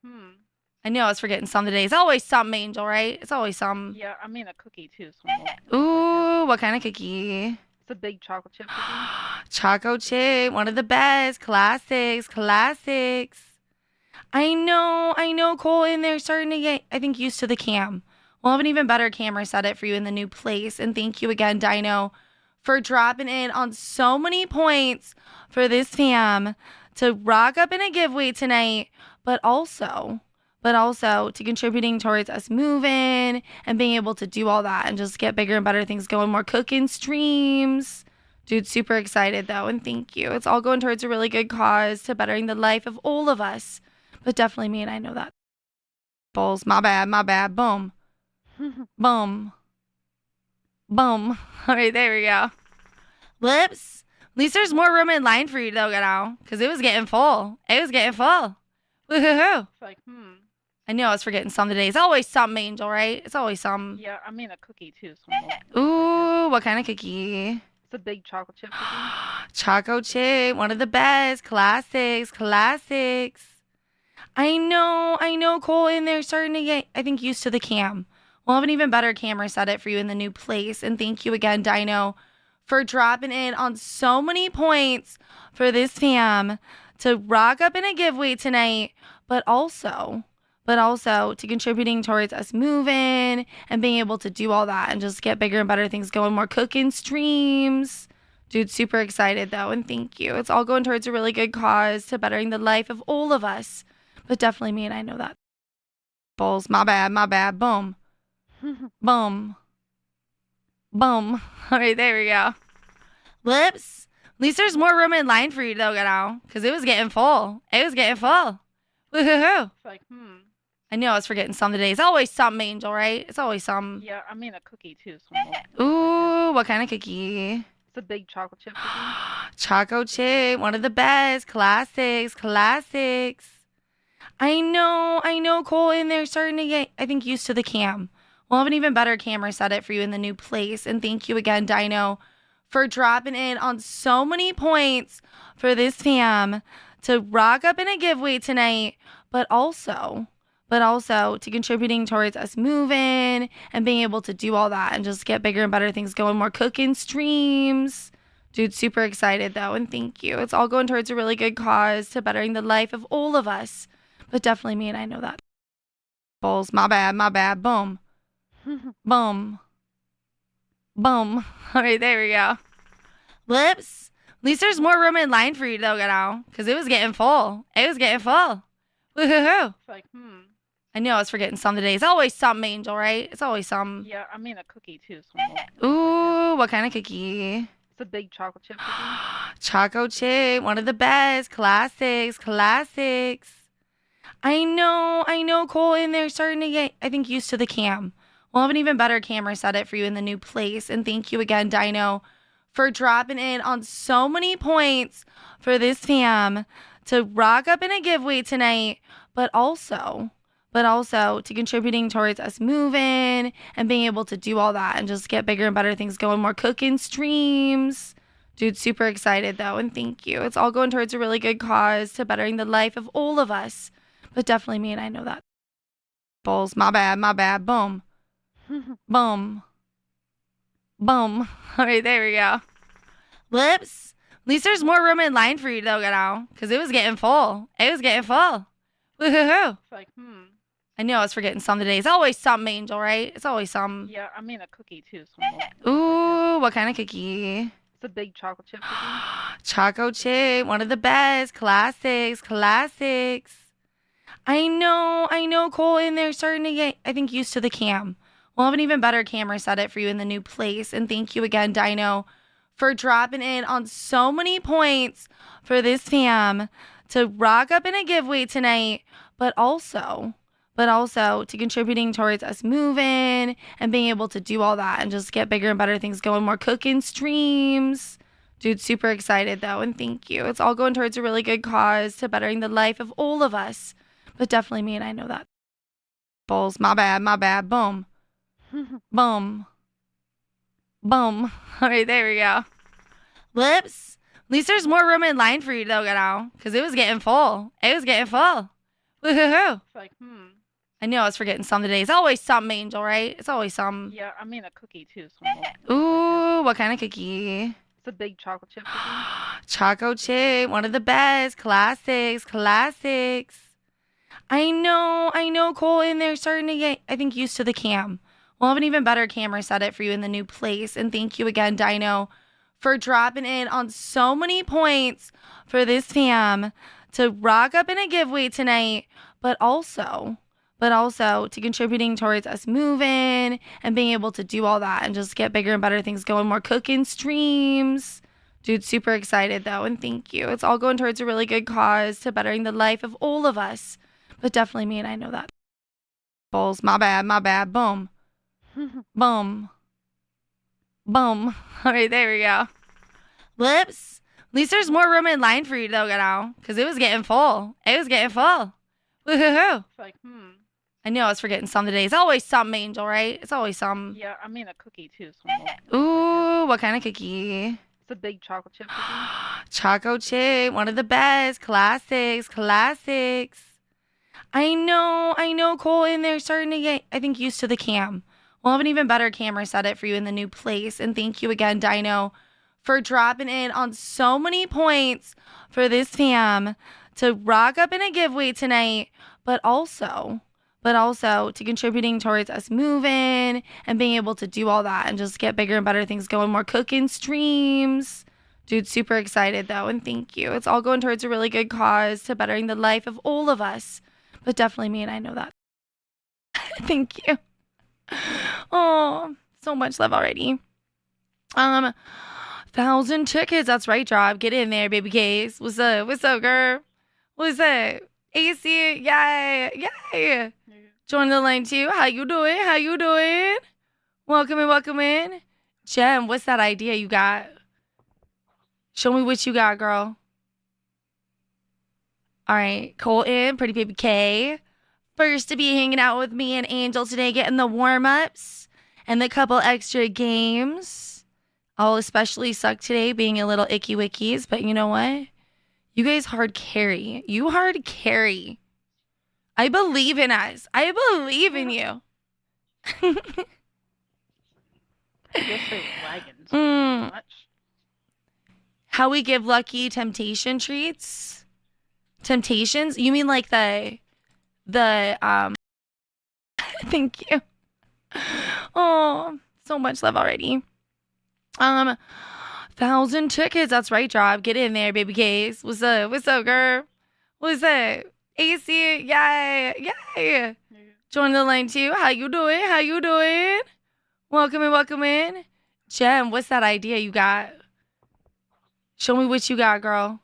Hmm. I knew I was forgetting some today. It's always something, Angel, right? It's always some. Yeah, I mean a cookie too. So I'm Ooh, what kind of cookie? it's a big chocolate chip cookie. Choco chip, one of the best. Classics, classics. I know, Cole, and they're starting to get, I think, used to the cam. We'll have an even better camera setup for you in the new place. And thank you again, Dino, for dropping in on so many points for this fam to rock up in a giveaway tonight, but also, to contributing towards us moving and being able to do all that and just get bigger and better things going, more cooking streams. Dude, super excited though, and thank you. It's all going towards a really good cause to bettering the life of all of us, but definitely me, and I know that. Balls, my bad, my bad. Boom, boom, boom. All right, there we go. Whoops. At least there's more room in line for you though, now, because it was getting full. It was getting full. Woohoo! It's like, hmm. I knew I was forgetting some today. It's always something, Angel, right? It's always some. Yeah, I mean a cookie too. So I'm Ooh, what kind of cookie? it's a big chocolate chip cookie. Choco chip, one of the best. Classics, classics. I know, Cole, and they're starting to get, I think, used to the cam. We'll have an even better camera setup for you in the new place. And thank you again, Dino, for dropping in on so many points for this fam to rock up in a giveaway tonight, but also, to contributing towards us moving and being able to do all that and just get bigger and better things going, more cooking streams. Dude, super excited though, and thank you. It's all going towards a really good cause to bettering the life of all of us, but definitely me, and I know that. Balls, my bad, my bad. Boom, boom, boom. All right, there we go. Whoops. At least there's more room in line for you though, now, because it was getting full. It was getting full. Woohoo! It's like, hmm. I knew I was forgetting some today. It's always something, Angel, right? It's always some. Yeah, I mean a cookie too. So Ooh, what kind of cookie? it's a big chocolate chip cookie. Choco chip, one of the best. Classics, classics. I know, Cole, and they're starting to get, I think, used to the cam. We'll have an even better camera setup for you in the new place. And thank you again, Dino, for dropping in on so many points for this fam to rock up in a giveaway tonight, but also, to contributing towards us moving and being able to do all that and just get bigger and better things going, more cooking streams. Dude, super excited though, and thank you. It's all going towards a really good cause to bettering the life of all of us, but definitely me, and I know that. Balls, my bad, my bad. Boom, boom, boom. All right, there we go. Whoops. At least there's more room in line for you though, now, because it was getting full. It was getting full. Woohoo! It's like, hmm. I knew I was forgetting some today. It's always something, Angel, right? It's always some. Yeah, I mean a cookie too. So Ooh, what kind of cookie? it's a big chocolate chip cookie. Choco chip, one of the best. Classics, classics. I know, Cole, and they're starting to get, I think, used to the cam. We'll have an even better camera setup for you in the new place. And thank you again, Dino, for dropping in on so many points for this fam to rock up in a giveaway tonight, but also, to contributing towards us moving and being able to do all that and just get bigger and better things going, more cooking streams. Dude, super excited though, and thank you. It's all going towards a really good cause to bettering the life of all of us, but definitely me, and I know that. Balls, my bad, my bad. Boom, boom, boom. All right, there we go. Whoops. At least there's more room in line for you though, now, because it was getting full. It was getting full. Woohoo! It's like, hmm. I knew I was forgetting some today. It's always something, Angel, right? It's always some. Yeah, I mean a cookie too. So Ooh, what kind of cookie? it's a big chocolate chip cookie. Choco chip, one of the best. Classics, classics. I know, Cole, and they're starting to get, I think, used to the cam. We'll have an even better camera setup for you in the new place. And thank you again, Dino, for dropping in on so many points for this fam to rock up in a giveaway tonight, but also, to contributing towards us moving and being able to do all that and just get bigger and better things going, more cooking streams. Dude, super excited though, and thank you. It's all going towards a really good cause to bettering the life of all of us, but definitely me, and I know that. Balls, my bad, my bad. Boom, boom, boom. All right, there we go. Whoops. At least there's more room in line for you though, now, because it was getting full. It was getting full. Woohoo! It's like, I knew I was forgetting some today. It's always something, Angel, right? It's always some. yeah, I mean a cookie too. So Ooh, what kind of cookie? it's a big chocolate chip cookie. Choco chip, one of the best. Classics, classics. I know, Cole, and they're starting to get, I think, used to the cam. We'll have an even better camera setup for you in the new place. And thank you again, Dino, for dropping in on so many points for this fam to rock up in a giveaway tonight, but also to contributing towards us moving and being able to do all that and just get bigger and better things going, more cooking streams. Dude, super excited though, and thank you. It's all going towards a really good cause to bettering the life of all of us, but definitely me, and I know that. Balls, my bad. Boom, boom, boom. All right, there we go. Whoops. At least there's more room in line for you though, now, because it was getting full. Woohoo! It's like, I knew I was forgetting some today. It's always some, Angel, right? It's always some. yeah, I mean a cookie too. So Ooh, what kind of cookie? it's a big chocolate chip cookie. Choco chip, one of the best. Classics, classics. I know, Cole, and they're starting to get, I think, used to the cam. We'll have an even better camera setup for you in the new place. And thank you again, Dino, for dropping in on so many points for this fam to rock up in a giveaway tonight, but also to contributing towards us moving and being able to do all that and just get bigger and better things going, more cooking streams. Dude, super excited though, and thank you. It's all going towards a really good cause to bettering the life of all of us, but definitely me, and I know that. Thank you. Oh, so much love already. 1,000 tickets. That's right, Job. Get in there, baby case. What's up, girl? What's up? AC, yay. Join the line too. How you doing? Welcome in. Jem, what's that idea you got? Show me what you got, girl. All right, Colton, pretty baby K. First to be hanging out with me and Angel today, getting the warm-ups and the couple extra games. I'll especially suck today being a little icky wickies, but you know what? You guys hard carry. You hard carry. I believe in us. I believe in you. I guess they're lagging so much. How we give Lucky temptation treats? Temptations? You mean like the thank you. Oh, so much love already. 1,000 tickets. That's right, Job. Get in there, baby case. What's up, girl? What's up? AC, yay. Join the line too. How you doing? Welcome in. Jem, what's that idea you got? Show me what you got, girl.